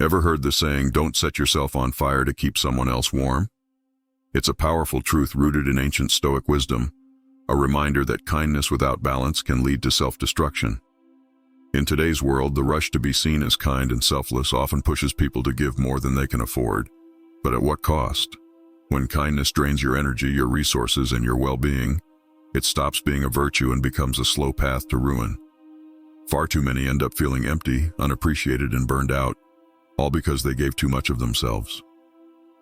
Ever heard the saying, "Don't set yourself on fire to keep someone else warm"? It's a powerful truth rooted in ancient Stoic wisdom, a reminder that kindness without balance can lead to self-destruction. In today's world, the rush to be seen as kind and selfless often pushes people to give more than they can afford. But at what cost? When kindness drains your energy, your resources, and your well-being, it stops being a virtue and becomes a slow path to ruin. Far too many end up feeling empty, unappreciated, and burned out, all because they gave too much of themselves.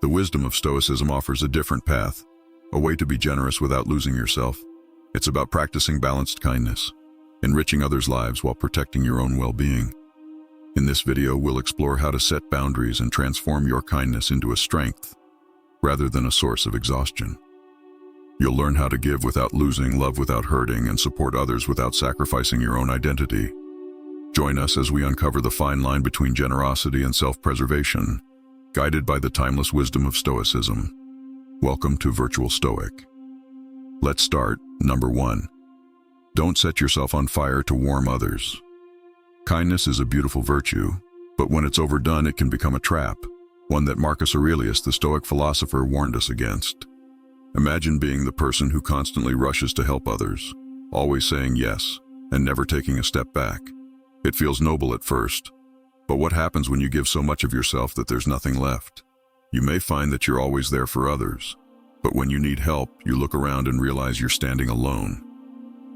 The wisdom of Stoicism offers a different path, a way to be generous without losing yourself. It's about practicing balanced kindness, enriching others' lives while protecting your own well-being. In this video, we'll explore how to set boundaries and transform your kindness into a strength, rather than a source of exhaustion. You'll learn how to give without losing, love without hurting, and support others without sacrificing your own identity. Join us as we uncover the fine line between generosity and self-preservation, guided by the timeless wisdom of Stoicism. Welcome to Virtual Stoic. Let's start. Number 1. Don't set yourself on fire to warm others. Kindness is a beautiful virtue, but when it's overdone, it can become a trap, one that Marcus Aurelius, the Stoic philosopher, warned us against. Imagine being the person who constantly rushes to help others, always saying yes, and never taking a step back. It feels noble at first, but what happens when you give so much of yourself that there's nothing left? You may find that you're always there for others, but when you need help, you look around and realize you're standing alone.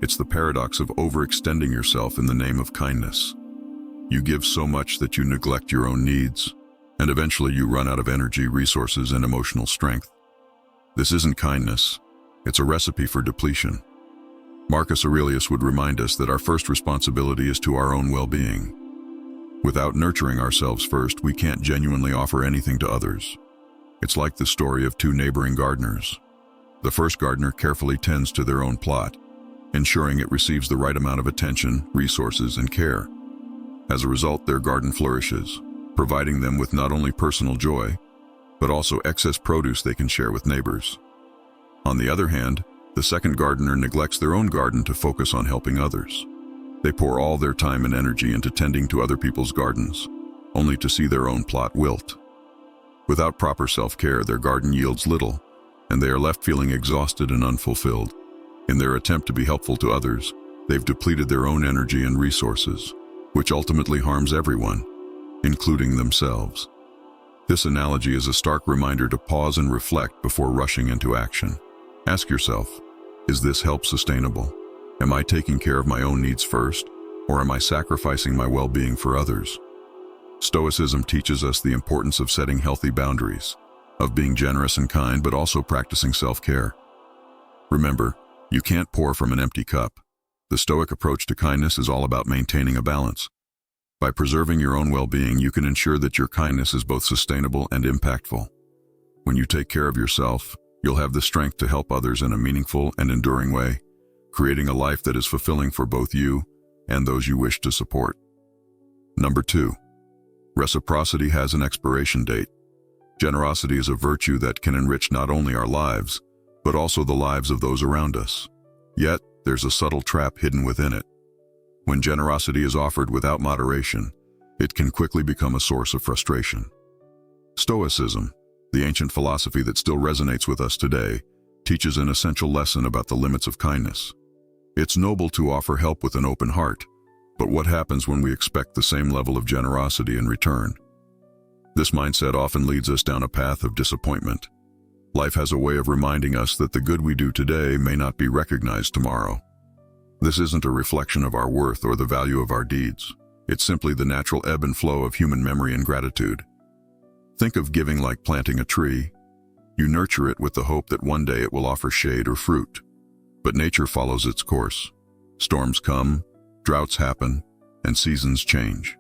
It's the paradox of overextending yourself in the name of kindness. You give so much that you neglect your own needs, and eventually you run out of energy, resources, and emotional strength. This isn't kindness, it's a recipe for depletion. Marcus Aurelius would remind us that our first responsibility is to our own well-being. Without nurturing ourselves first, we can't genuinely offer anything to others. It's like the story of two neighboring gardeners. The first gardener carefully tends to their own plot, ensuring it receives the right amount of attention, resources, and care. As a result, their garden flourishes, providing them with not only personal joy, but also excess produce they can share with neighbors. On the other hand, the second gardener neglects their own garden to focus on helping others. They pour all their time and energy into tending to other people's gardens, only to see their own plot wilt. Without proper self-care, their garden yields little, and they are left feeling exhausted and unfulfilled. In their attempt to be helpful to others, they've depleted their own energy and resources, which ultimately harms everyone, including themselves. This analogy is a stark reminder to pause and reflect before rushing into action. Ask yourself, is this help sustainable? Am I taking care of my own needs first, or am I sacrificing my well-being for others? Stoicism teaches us the importance of setting healthy boundaries, of being generous and kind, but also practicing self-care. Remember, you can't pour from an empty cup. The Stoic approach to kindness is all about maintaining a balance. By preserving your own well-being, you can ensure that your kindness is both sustainable and impactful. When you take care of yourself, you'll have the strength to help others in a meaningful and enduring way, creating a life that is fulfilling for both you and those you wish to support. Number 2. Reciprocity has an expiration date. Generosity is a virtue that can enrich not only our lives, but also the lives of those around us. Yet, there's a subtle trap hidden within it. When generosity is offered without moderation, it can quickly become a source of frustration. Stoicism, the ancient philosophy that still resonates with us today, teaches an essential lesson about the limits of kindness. It's noble to offer help with an open heart, but what happens when we expect the same level of generosity in return? This mindset often leads us down a path of disappointment. Life has a way of reminding us that the good we do today may not be recognized tomorrow. This isn't a reflection of our worth or the value of our deeds. It's simply the natural ebb and flow of human memory and gratitude. Think of giving like planting a tree. You nurture it with the hope that one day it will offer shade or fruit. But nature follows its course. Storms come, droughts happen, and seasons change.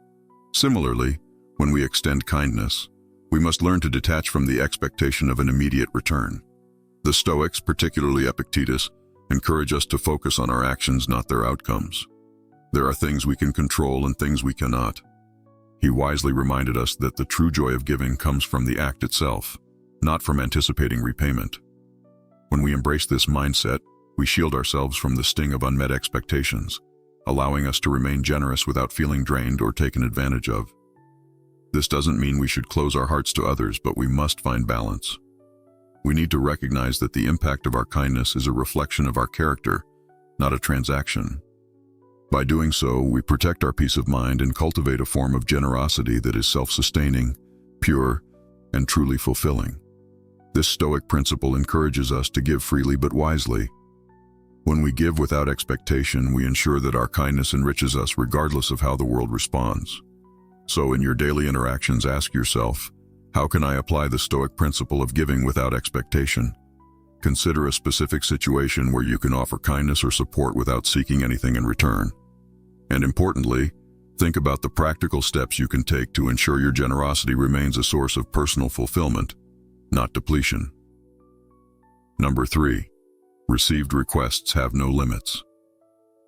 Similarly, when we extend kindness, we must learn to detach from the expectation of an immediate return. The Stoics, particularly Epictetus, encourage us to focus on our actions, not their outcomes. There are things we can control and things we cannot. He wisely reminded us that the true joy of giving comes from the act itself, not from anticipating repayment. When we embrace this mindset, we shield ourselves from the sting of unmet expectations, allowing us to remain generous without feeling drained or taken advantage of. This doesn't mean we should close our hearts to others, but we must find balance. We need to recognize that the impact of our kindness is a reflection of our character, not a transaction. By doing so, we protect our peace of mind and cultivate a form of generosity that is self-sustaining, pure, and truly fulfilling. This Stoic principle encourages us to give freely but wisely. When we give without expectation, we ensure that our kindness enriches us regardless of how the world responds. So in your daily interactions, ask yourself, how can I apply the Stoic principle of giving without expectation? Consider a specific situation where you can offer kindness or support without seeking anything in return. And importantly, think about the practical steps you can take to ensure your generosity remains a source of personal fulfillment, not depletion. Number 3. Received requests have no limits.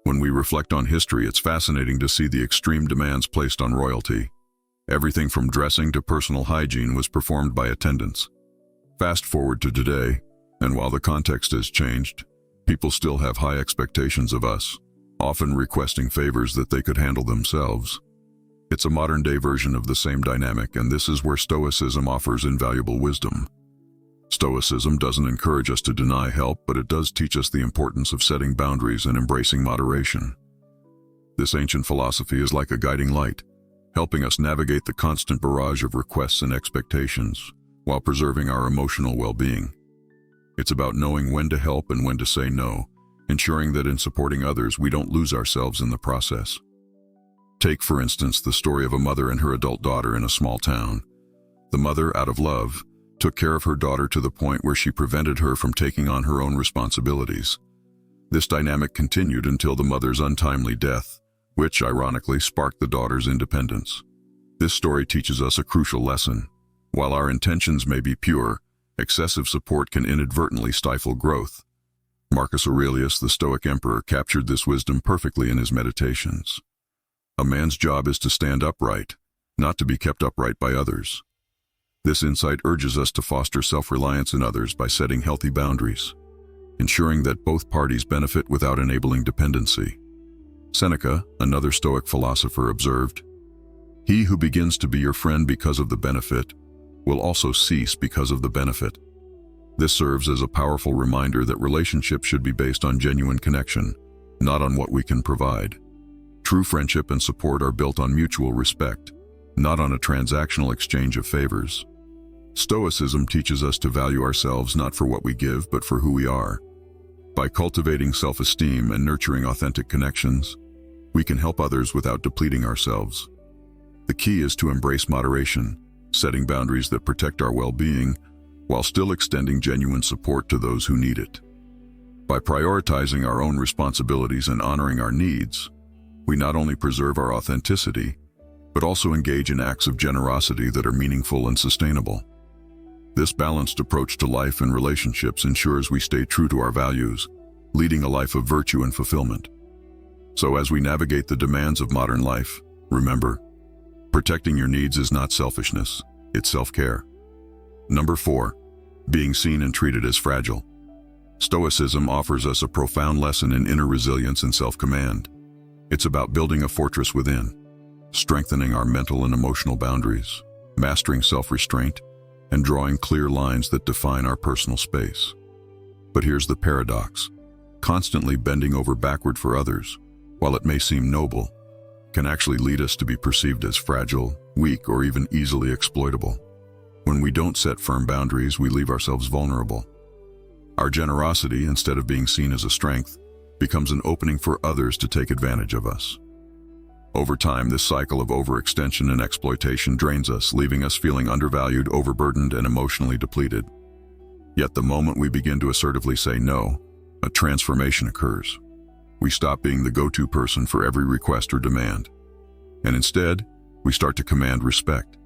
When we reflect on history, it's fascinating to see the extreme demands placed on royalty. Everything from dressing to personal hygiene was performed by attendants. Fast forward to today, and while the context has changed, people still have high expectations of us, often requesting favors that they could handle themselves. It's a modern-day version of the same dynamic, and this is where Stoicism offers invaluable wisdom. Stoicism doesn't encourage us to deny help, but it does teach us the importance of setting boundaries and embracing moderation. This ancient philosophy is like a guiding light, helping us navigate the constant barrage of requests and expectations while preserving our emotional well-being. It's about knowing when to help and when to say no, ensuring that in supporting others we don't lose ourselves in the process. Take, for instance, the story of a mother and her adult daughter in a small town. The mother, out of love, took care of her daughter to the point where she prevented her from taking on her own responsibilities. This dynamic continued until the mother's untimely death, which ironically sparked the daughter's independence. This story teaches us a crucial lesson. While our intentions may be pure, excessive support can inadvertently stifle growth. Marcus Aurelius, the Stoic emperor, captured this wisdom perfectly in his Meditations. A man's job is to stand upright, not to be kept upright by others. This insight urges us to foster self-reliance in others by setting healthy boundaries, ensuring that both parties benefit without enabling dependency. Seneca, another Stoic philosopher, observed, "He who begins to be your friend because of the benefit will also cease because of the benefit." This serves as a powerful reminder that relationships should be based on genuine connection, not on what we can provide. True friendship and support are built on mutual respect, not on a transactional exchange of favors. Stoicism teaches us to value ourselves not for what we give, but for who we are. By cultivating self-esteem and nurturing authentic connections, we can help others without depleting ourselves. The key is to embrace moderation, setting boundaries that protect our well-being, while still extending genuine support to those who need it. By prioritizing our own responsibilities and honoring our needs, we not only preserve our authenticity, but also engage in acts of generosity that are meaningful and sustainable. This balanced approach to life and relationships ensures we stay true to our values, leading a life of virtue and fulfillment. So as we navigate the demands of modern life, remember, protecting your needs is not selfishness, it's self-care. Number 4, being seen and treated as fragile. Stoicism offers us a profound lesson in inner resilience and self-command. It's about building a fortress within, strengthening our mental and emotional boundaries, mastering self-restraint, and drawing clear lines that define our personal space. But here's the paradox. Constantly bending over backward for others, while it may seem noble, can actually lead us to be perceived as fragile, weak, or even easily exploitable. When we don't set firm boundaries, we leave ourselves vulnerable. Our generosity, instead of being seen as a strength, becomes an opening for others to take advantage of us. Over time, this cycle of overextension and exploitation drains us, leaving us feeling undervalued, overburdened, and emotionally depleted. Yet the moment we begin to assertively say no, a transformation occurs. We stop being the go-to person for every request or demand, and instead, we start to command respect.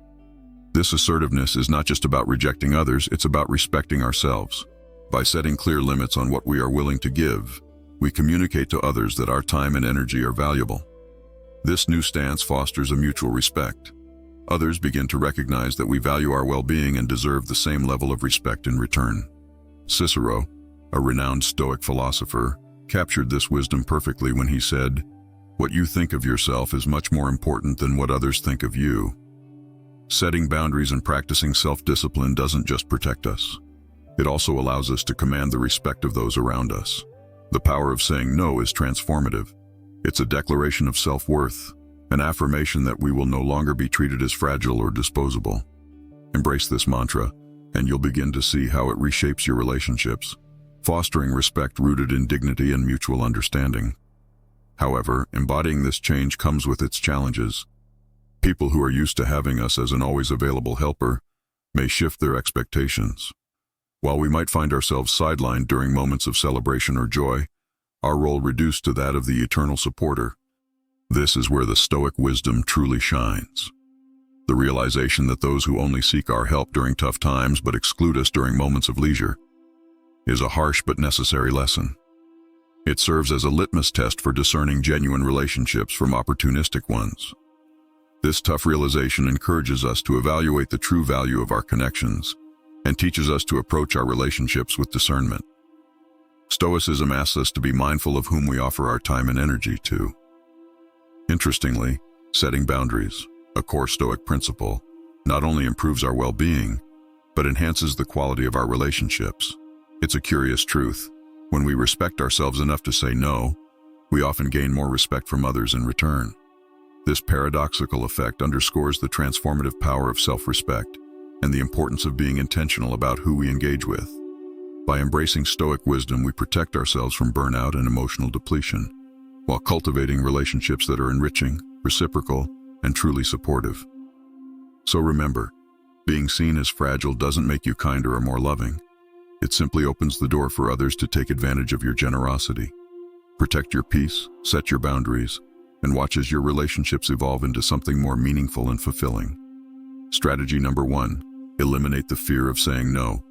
This assertiveness is not just about rejecting others, it's about respecting ourselves. By setting clear limits on what we are willing to give, we communicate to others that our time and energy are valuable. This new stance fosters a mutual respect. Others begin to recognize that we value our well-being and deserve the same level of respect in return. Cicero, a renowned Stoic philosopher, captured this wisdom perfectly when he said, "What you think of yourself is much more important than what others think of you." Setting boundaries and practicing self-discipline doesn't just protect us. It also allows us to command the respect of those around us. The power of saying no is transformative. It's a declaration of self-worth, an affirmation that we will no longer be treated as fragile or disposable. Embrace this mantra, and you'll begin to see how it reshapes your relationships, fostering respect rooted in dignity and mutual understanding. However, embodying this change comes with its challenges. People who are used to having us as an always available helper may shift their expectations. While we might find ourselves sidelined during moments of celebration or joy, our role reduced to that of the eternal supporter. This is where the Stoic wisdom truly shines. The realization that those who only seek our help during tough times but exclude us during moments of leisure is a harsh but necessary lesson. It serves as a litmus test for discerning genuine relationships from opportunistic ones. This tough realization encourages us to evaluate the true value of our connections and teaches us to approach our relationships with discernment. Stoicism asks us to be mindful of whom we offer our time and energy to. Interestingly, setting boundaries, a core Stoic principle, not only improves our well-being, but enhances the quality of our relationships. It's a curious truth. When we respect ourselves enough to say no, we often gain more respect from others in return. This paradoxical effect underscores the transformative power of self-respect and the importance of being intentional about who we engage with. By embracing Stoic wisdom, we protect ourselves from burnout and emotional depletion, while cultivating relationships that are enriching, reciprocal, and truly supportive. So remember, being seen as fragile doesn't make you kinder or more loving. It simply opens the door for others to take advantage of your generosity. Protect your peace, set your boundaries, and watch as your relationships evolve into something more meaningful and fulfilling. Strategy number 1, eliminate the fear of saying no.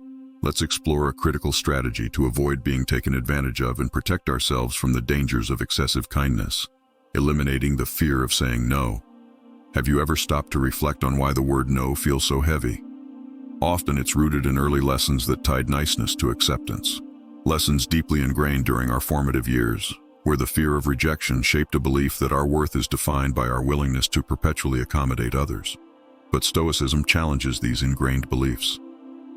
Let's explore a critical strategy to avoid being taken advantage of and protect ourselves from the dangers of excessive kindness. Eliminating the fear of saying no. Have you ever stopped to reflect on why the word no feels so heavy? Often it's rooted in early lessons that tied niceness to acceptance. Lessons deeply ingrained during our formative years, where the fear of rejection shaped a belief that our worth is defined by our willingness to perpetually accommodate others. But Stoicism challenges these ingrained beliefs.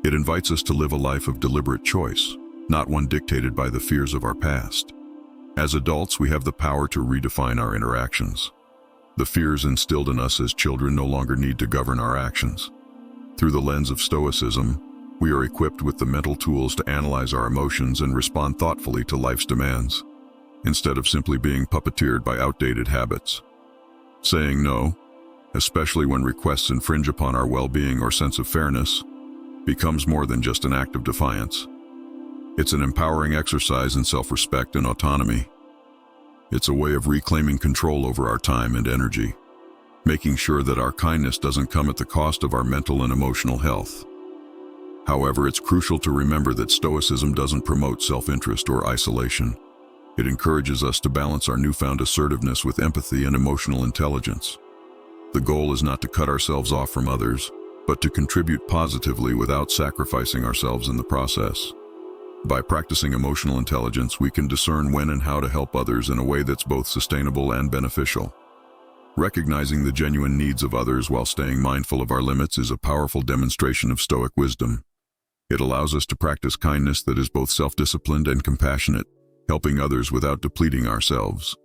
It invites us to live a life of deliberate choice, not one dictated by the fears of our past. As adults, we have the power to redefine our interactions. The fears instilled in us as children no longer need to govern our actions. Through the lens of Stoicism, we are equipped with the mental tools to analyze our emotions and respond thoughtfully to life's demands, instead of simply being puppeteered by outdated habits. Saying no, especially when requests infringe upon our well-being or sense of fairness, becomes more than just an act of defiance. It's an empowering exercise in self-respect and autonomy. It's a way of reclaiming control over our time and energy, making sure that our kindness doesn't come at the cost of our mental and emotional health. However, it's crucial to remember that Stoicism doesn't promote self-interest or isolation. It encourages us to balance our newfound assertiveness with empathy and emotional intelligence. The goal is not to cut ourselves off from others, but to contribute positively without sacrificing ourselves in the process. By practicing emotional intelligence, we can discern when and how to help others in a way that's both sustainable and beneficial. Recognizing the genuine needs of others while staying mindful of our limits is a powerful demonstration of Stoic wisdom. It allows us to practice kindness that is both self-disciplined and compassionate, helping others without depleting ourselves.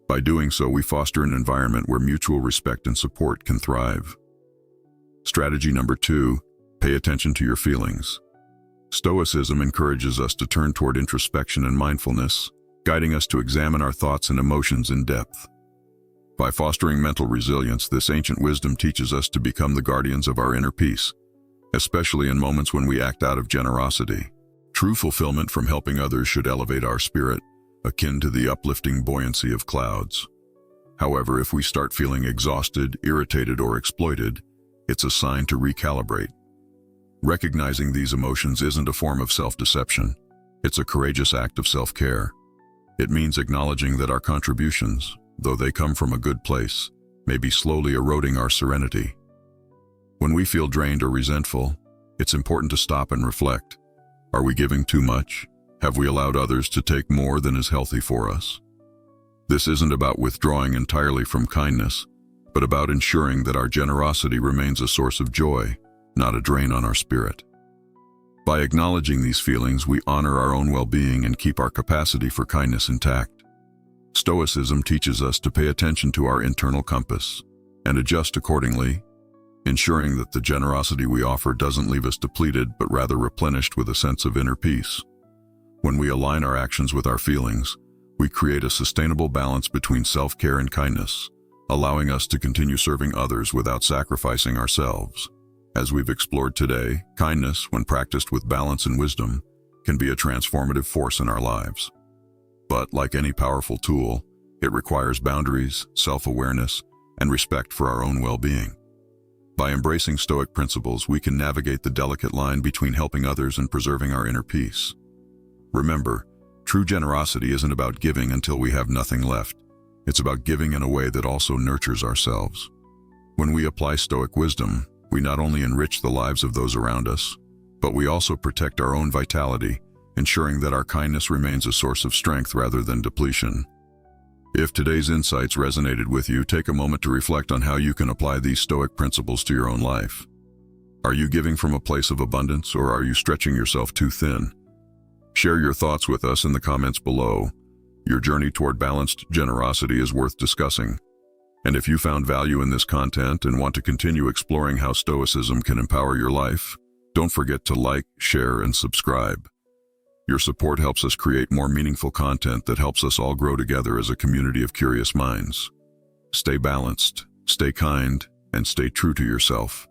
By doing so, we foster an environment where mutual respect and support can thrive. Strategy number 2, pay attention to your feelings. Stoicism encourages us to turn toward introspection and mindfulness, guiding us to examine our thoughts and emotions in depth. By fostering mental resilience, this ancient wisdom teaches us to become the guardians of our inner peace, especially in moments when we act out of generosity. True fulfillment from helping others should elevate our spirit, akin to the uplifting buoyancy of clouds. However, if we start feeling exhausted, irritated, or exploited, it's a sign to recalibrate. Recognizing these emotions isn't a form of self-deception. It's a courageous act of self-care. It means acknowledging that our contributions, though they come from a good place, may be slowly eroding our serenity. When we feel drained or resentful, it's important to stop and reflect. Are we giving too much? Have we allowed others to take more than is healthy for us? This isn't about withdrawing entirely from kindness, but about ensuring that our generosity remains a source of joy, not a drain on our spirit. By acknowledging these feelings, we honor our own well-being and keep our capacity for kindness intact. Stoicism teaches us to pay attention to our internal compass and adjust accordingly, ensuring that the generosity we offer doesn't leave us depleted but rather replenished with a sense of inner peace. When we align our actions with our feelings, we create a sustainable balance between self-care and kindness, allowing us to continue serving others without sacrificing ourselves. As we've explored today, kindness, when practiced with balance and wisdom, can be a transformative force in our lives. But like any powerful tool, it requires boundaries, self-awareness, and respect for our own well-being. By embracing Stoic principles, we can navigate the delicate line between helping others and preserving our inner peace. Remember, true generosity isn't about giving until we have nothing left. It's about giving in a way that also nurtures ourselves. When we apply Stoic wisdom, we not only enrich the lives of those around us, but we also protect our own vitality, ensuring that our kindness remains a source of strength rather than depletion. If today's insights resonated with you, take a moment to reflect on how you can apply these Stoic principles to your own life. Are you giving from a place of abundance, or are you stretching yourself too thin? Share your thoughts with us in the comments below. Your journey toward balanced generosity is worth discussing. And if you found value in this content and want to continue exploring how Stoicism can empower your life, don't forget to like, share, and subscribe. Your support helps us create more meaningful content that helps us all grow together as a community of curious minds. Stay balanced, stay kind, and stay true to yourself.